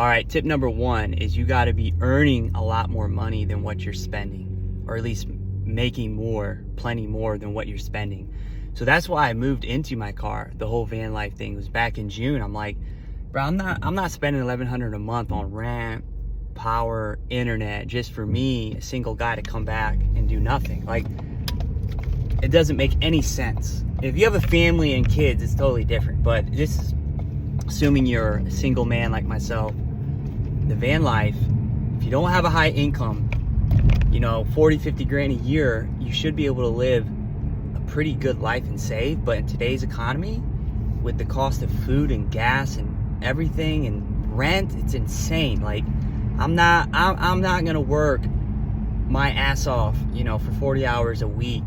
All right, tip number one is you got to be earning a lot more money than what you're spending, or at least making plenty more than what you're spending. So that's why I moved into my car. The whole van life thing was back in June. I'm like, bro, I'm not spending $1,100 a month on rent, power, internet, just for me, a single guy, to come back and do nothing. Like, it doesn't make any sense. If you have a family and kids, it's totally different. But just assuming you're a single man like myself, the van life, if you don't have a high income, 40, 50 grand a year, you should be able to live a pretty good life and save. But in today's economy, with the cost of food and gas and everything and rent, it's insane. Like, I'm not gonna work my ass off, for 40 hours a week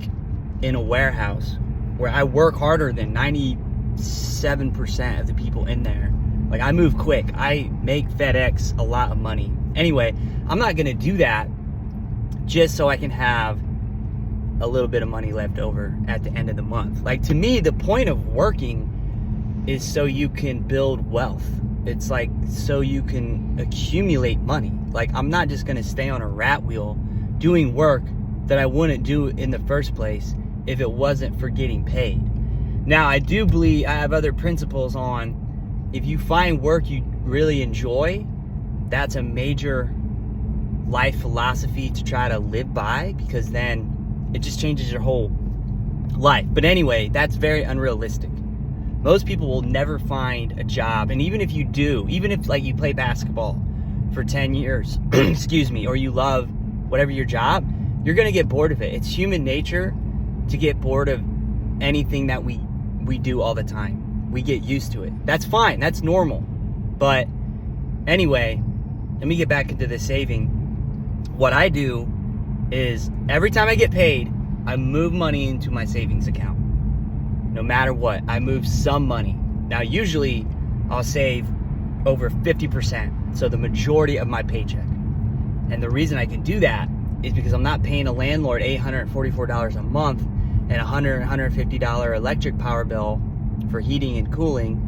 in a warehouse where I work harder than 97% of the people in there. Like, I move quick. I make FedEx a lot of money. Anyway, I'm not gonna do that just so I can have a little bit of money left over at the end of the month. Like, to me, the point of working is so you can build wealth. It's like so you can accumulate money. Like, I'm not just gonna stay on a rat wheel doing work that I wouldn't do in the first place if it wasn't for getting paid. Now, I do believe I have other principles on, if you find work you really enjoy, that's a major life philosophy to try to live by, because then it just changes your whole life. But anyway, that's very unrealistic. Most people will never find a job. And even if you do, even if like you play basketball for 10 years, excuse me, or you love whatever your job, you're gonna get bored of it. It's human nature to get bored of anything that we do all the time. We get used to it. That's fine, that's normal. But anyway, let me get back into the saving. What I do is every time I get paid, I move money into my savings account. No matter what, I move some money. Now, usually I'll save over 50%, so the majority of my paycheck. And the reason I can do that is because I'm not paying a landlord $844 a month and $150 electric power bill for heating and cooling,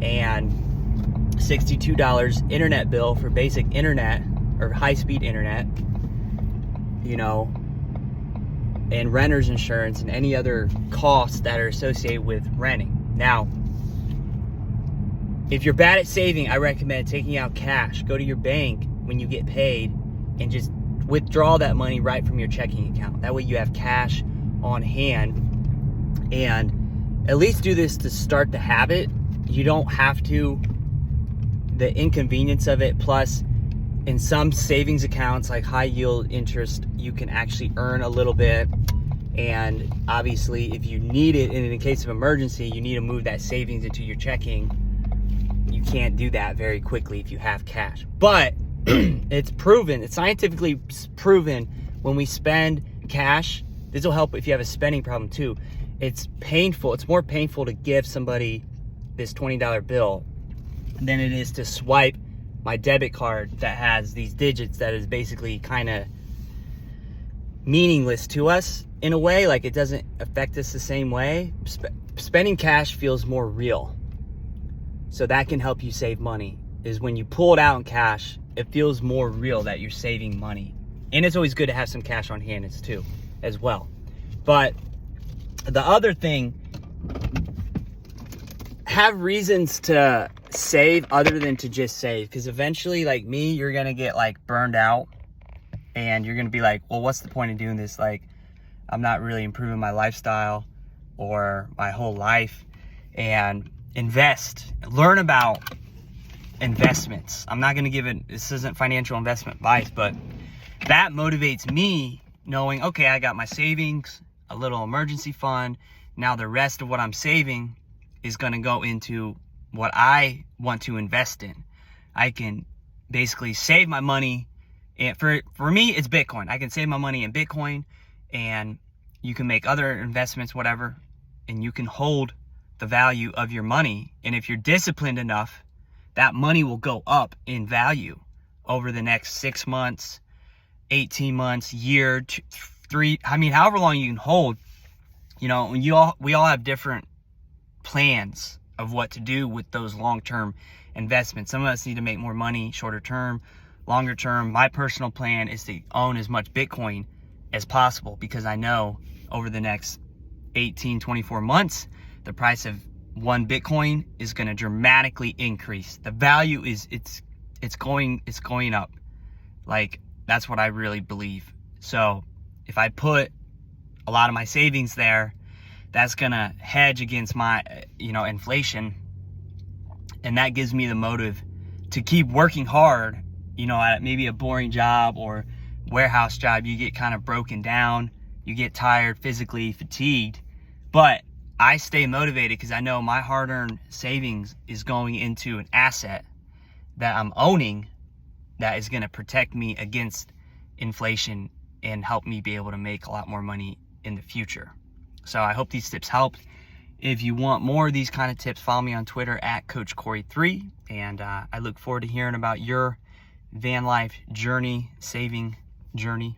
and $62 internet bill for basic internet or high-speed internet, and renter's insurance and any other costs that are associated with renting. Now, if you're bad at saving, I recommend taking out cash. Go to your bank when you get paid and just withdraw that money right from your checking account. That way you have cash on hand, and at least do this to start the habit. You don't have to. The inconvenience of it, plus in some savings accounts like high yield interest, you can actually earn a little bit. And obviously, if you need it in the case of emergency, you need to move that savings into your checking. You can't do that very quickly if you have cash. But it's proven, it's scientifically proven, when we spend cash, this will help if you have a spending problem too. It's painful. It's more painful to give somebody this $20 bill than it is to swipe my debit card that has these digits that is basically kind of meaningless to us in a way. Like, it doesn't affect us the same way. Spending cash feels more real. So that can help you save money, is when you pull it out in cash, it feels more real that you're saving money. And it's always good to have some cash on hand too, as well. But the other thing, have reasons to save other than to just save, because eventually, like me, you're gonna get like burned out and you're gonna be like, well, what's the point of doing this? Like, I'm not really improving my lifestyle or my whole life. And invest, learn about investments. I'm not gonna give it, this isn't financial investment advice, but that motivates me, knowing, okay, I got my savings, a little emergency fund. Now the rest of what I'm saving is gonna go into what I want to invest in. I can basically save my money, and for me, it's Bitcoin. I can save my money in Bitcoin, and you can make other investments, whatever, and you can hold the value of your money. And if you're disciplined enough, that money will go up in value over the next 6 months, 18 months, year, 2, 3, I mean, however long you can hold. We all have different plans of what to do with those long-term investment. Some of us need to make more money shorter term, longer term. My personal plan is to own as much Bitcoin as possible, because I know over the next 18, 24 months, the price of one Bitcoin is going to dramatically increase. The value is, it's going up. Like, that's what I really believe. So if I put a lot of my savings there, that's going to hedge against my, inflation. And that gives me the motive to keep working hard, at maybe a boring job or warehouse job. You get kind of broken down, you get tired, physically fatigued, but I stay motivated because I know my hard-earned savings is going into an asset that I'm owning that is going to protect me against inflation and help me be able to make a lot more money in the future. So I hope these tips helped. If you want more of these kind of tips, follow me on Twitter at Coach Corey 3. And I look forward to hearing about your van life journey, saving journey.